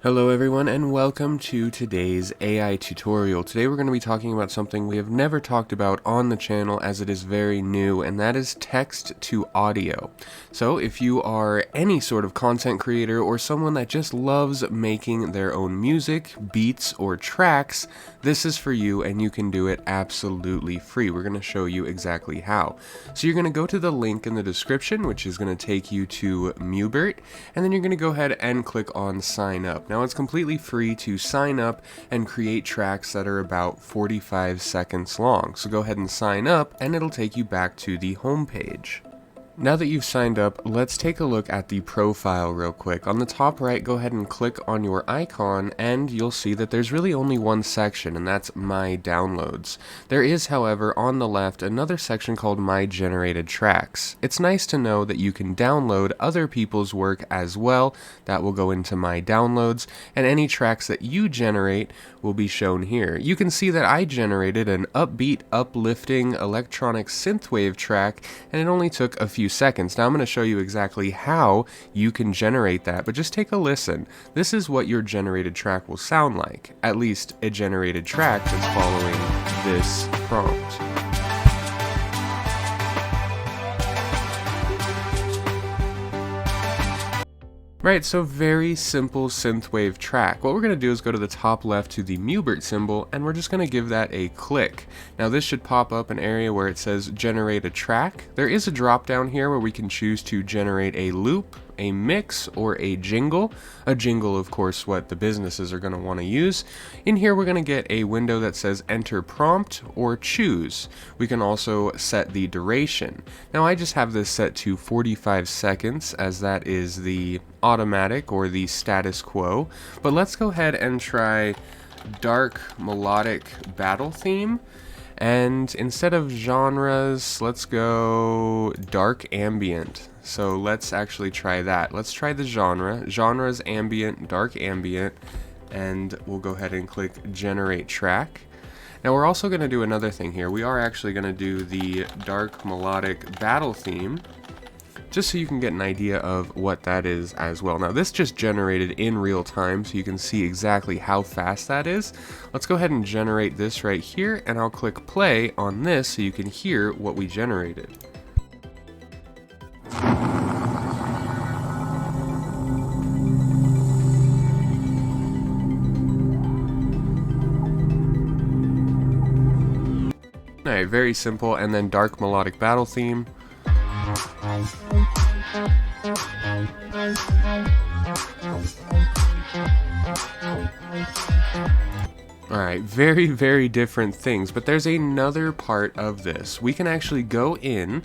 Hello everyone and welcome to today's AI tutorial. Today we're going to be talking about something we have never talked about on the channel as it is very new, and that is text to audio. So if you are any sort of content creator or someone that just loves making their own music, beats, or tracks, this is for you and you can do it absolutely free. We're going to show you exactly how. So you're going to go to the link in the description, which is going to take you to Mubert, and then you're going to go ahead and click on sign up. Now it's completely free to sign up and create tracks that are about 45 seconds long. So go ahead and sign up and it'll take you back to the home page. Now that you've signed up, let's take a look at the profile real quick. On the top right, go ahead and click on your icon and you'll see that there's really only one section, and that's My Downloads. There is, however, on the left another section called My Generated Tracks. It's nice to know that you can download other people's work as well. That will go into My Downloads, and any tracks that you generate will be shown here. You can see that I generated an upbeat, uplifting electronic synthwave track, and it only took a few seconds. Now I'm going to show you exactly how you can generate that, but just take a listen. This is what your generated track will sound like, at least a generated track that's following this prompt. Right, so very simple synthwave track. What we're going to do is go to the top left to the Mubert symbol, and we're just going to give that a click. Now this should pop up an area where it says generate a track. There is a drop down here where we can choose to generate a loop, a mix, or a jingle. A jingle, of course, what the businesses are going to want to use. In here we're going to get a window that says enter prompt or choose. We can also set the duration. Now I just have this set to 45 seconds as that is the automatic or the status quo, but let's go ahead and try dark melodic battle theme. And instead of genres, let's go dark ambient. So let's actually try that. Let's try the genre. Genre is ambient, dark ambient, and we'll go ahead and click generate track. Now we're also going to do another thing here. We are actually going to do the dark melodic battle theme, just so you can get an idea of what that is as well. Now this just generated in real time, so you can see exactly how fast that is. Let's go ahead and generate this right here, and I'll click play on this so you can hear what we generated. Alright, very simple, and then dark melodic battle theme. Alright, very different things, but there's another part of this. We can actually go in,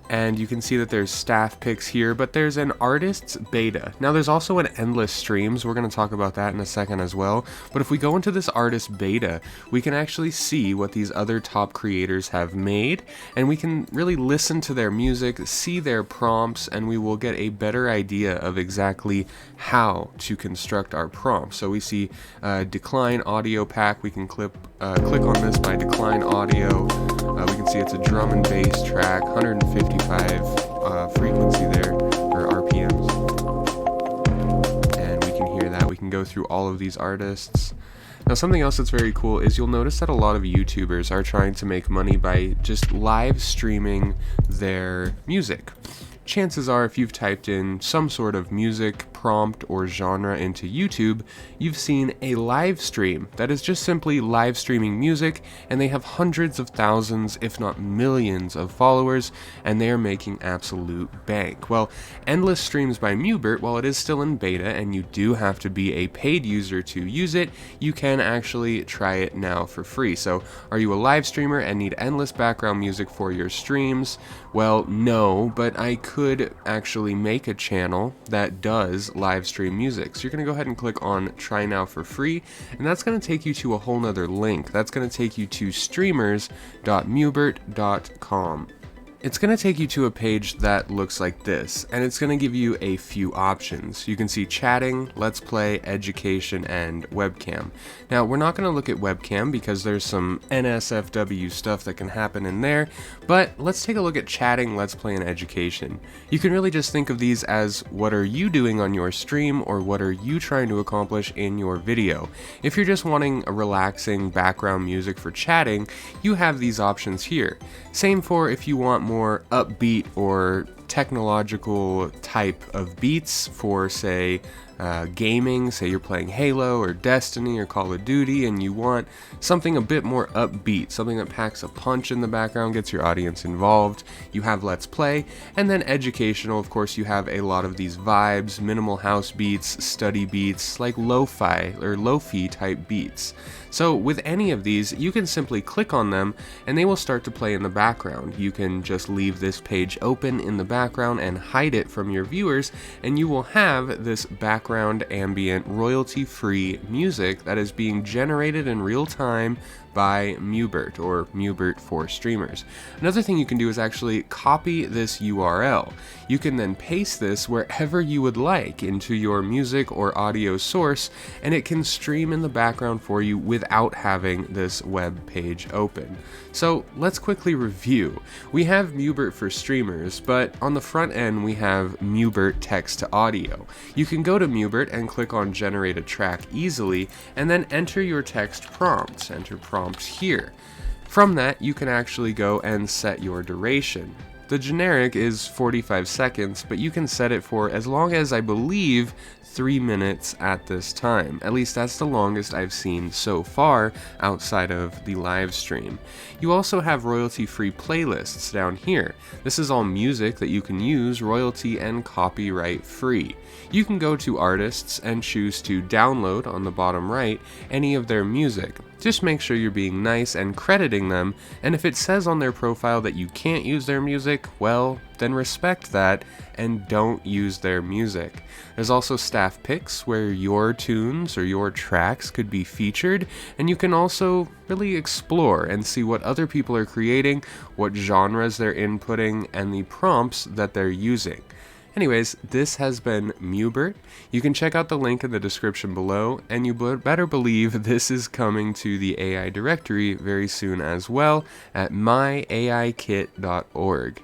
and you can see that there's staff picks here, but there's an artist's beta. Now there's also an endless streams. We're going to talk about that in a second as well. But if we go into this artist beta, we can actually see what these other top creators have made, and we can really listen to their music, see their prompts, and we will get a better idea of exactly how to construct our prompts. So we see decline audio pack. We can click on this by decline audio. We can see it's a drum and bass track, 155 frequency there, or RPMs. And we can hear that. We can go through all of these artists. Now something else that's very cool is you'll notice that a lot of YouTubers are trying to make money by just live streaming their music. Chances are if you've typed in some sort of music prompt or genre into YouTube, you've seen a live stream that is just simply live streaming music, and they have hundreds of thousands, if not millions of followers, and they are making absolute bank. Well, Endless Streams by Mubert, while it is still in beta and you do have to be a paid user to use it, you can actually try it now for free. So are you a live streamer and need endless background music for your streams? Well, no, but I could actually make a channel that does live stream music. So you're going to go ahead and click on try now for free, and that's going to take you to a whole nother link. That's going to take you to streamers.mubert.com. It's going to take you to a page that looks like this, and it's going to give you a few options. You can see chatting, let's play, education, and webcam. Now, we're not going to look at webcam because there's some NSFW stuff that can happen in there, but let's take a look at chatting, let's play, and education. You can really just think of these as what are you doing on your stream, or what are you trying to accomplish in your video. If you're just wanting a relaxing background music for chatting, you have these options here. Same for if you want more upbeat or technological type of beats for, say, gaming. Say you're playing Halo or Destiny or Call of Duty and you want something a bit more upbeat, something that packs a punch in the background, gets your audience involved. You have Let's Play. And then educational, of course, you have a lot of these vibes, minimal house beats, study beats, like lo-fi or lo-fi type beats. So with any of these, you can simply click on them and they will start to play in the background. You can just leave this page open in the background and hide it from your viewers, and you will have this background ambient royalty-free music that is being generated in real time by Mubert, or Mubert for streamers. Another thing you can do is actually copy this URL. You can then paste this wherever you would like into your music or audio source, and it can stream in the background for you without having this web page open. So let's quickly review. We have Mubert for streamers, but on the front end we have Mubert text to audio. You can go to Mubert and click on generate a track easily, and then enter your text prompts. Enter prompts here. From that, you can actually go and set your duration. The generic is 45 seconds, but you can set it for as long as, I believe, 3 minutes at this time. At least that's the longest I've seen so far outside of the live stream. You also have royalty-free playlists down here. This is all music that you can use royalty and copyright free. You can go to artists and choose to download on the bottom right any of their music. Just make sure you're being nice and crediting them, and if it says on their profile that you can't use their music, well, then respect that and don't use their music. There's also staff picks where your tunes or your tracks could be featured, and you can also really explore and see what other people are creating, what genres they're inputting, and the prompts that they're using. Anyways, this has been Mubert. You can check out the link in the description below, and you better believe this is coming to the AI directory very soon as well at myaikit.org.